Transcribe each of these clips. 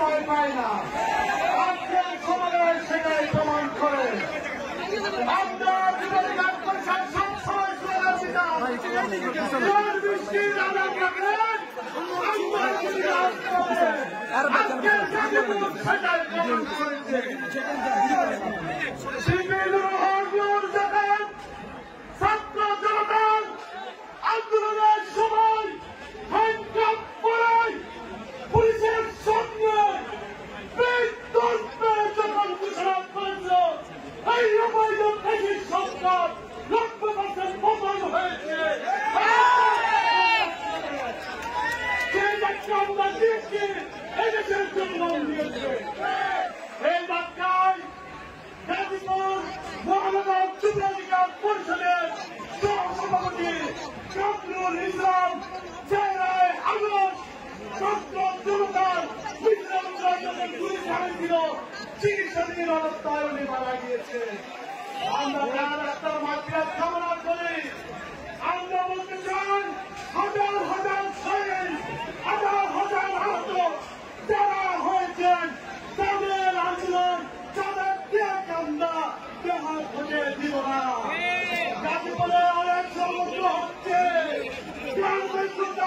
ভয় পায় না। আজকের সমাবেশ সেটাই প্রমাণ করে। আমরা যুবলীগ পরিষদ সবসময় স্লোগান দিতাম, বৃষ্টির আদান রাখলেন আজকের গাজীপুর সেটাই প্রমাণ করেছে। ছাত্র জনতার আন্দোলনের সময় হ্যান্ডকাপ পরায় পুলিশের সঙ্গে যখন ঘোষণা করেছিল এই অবৈধ দেশের সরকার 90% পতন হয়েছে। আমরা দিয়েছি এদেশের জন্য দিয়েছে। এই বার্তায় গাজীপুর মহানগর যুবলীগ পরিষদের সহসভাপতি কামরুল ইসলাম জেলায় আগস্ট ছাত্র জনতার ছিল চিকিৎসাধীন অবস্থায় উনি মারা গিয়েছে। আমরা তার রাস্তার মাঝখানে কামনা করি। আমরা বলতে চাই হাজার হাজার শহীদ, হাজার হাজার আহত যারা হয়েছেন তাদের আন্দোলন তাদের কান্দা দেহ খুঁজে দিব না। গাজীপুরে অনেক ষড়যন্ত্র হচ্ছে,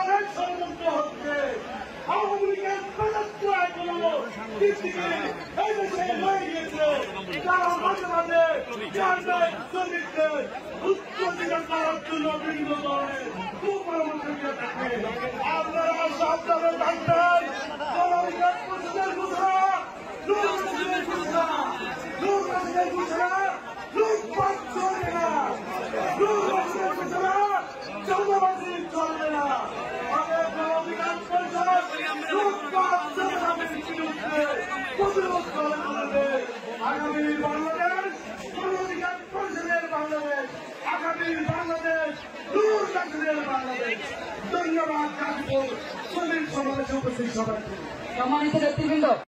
অনেক ষড়যন্ত্র হচ্ছে। আওয়ামী লীগের প্রযুক্ত এখনো এই দেশে রয়ে গিয়েছে, তারা মাঝে মাঝে শ্রমিকদের উচ্চশিক্ষা করার জন্য বিভিন্ন ধরনের কুপরামর্শ দিয়ে থাকে। আপনারা সাবধানে থাকবেন। জনগণের প্রশ্নের ঘোষণা, লোকবাসীর ঘোষণা, লোকবাসীর ঘোষণা লোকবাদ চলবে না, লোকবাসীর ঘোষণা জনবাসী চলবে না। আগামী বাংলাদেশ জনঅধিকার পরিষদের বাংলাদেশ, আগামী বাংলাদেশ দূর কাশ্মীরের বাংলাদেশ। ধন্যবাদ গাজীপুর শ্রমিক সমাবেশে উপস্থিত সবাইকে। সম্মানিত ব্যক্তিবৃন্দ।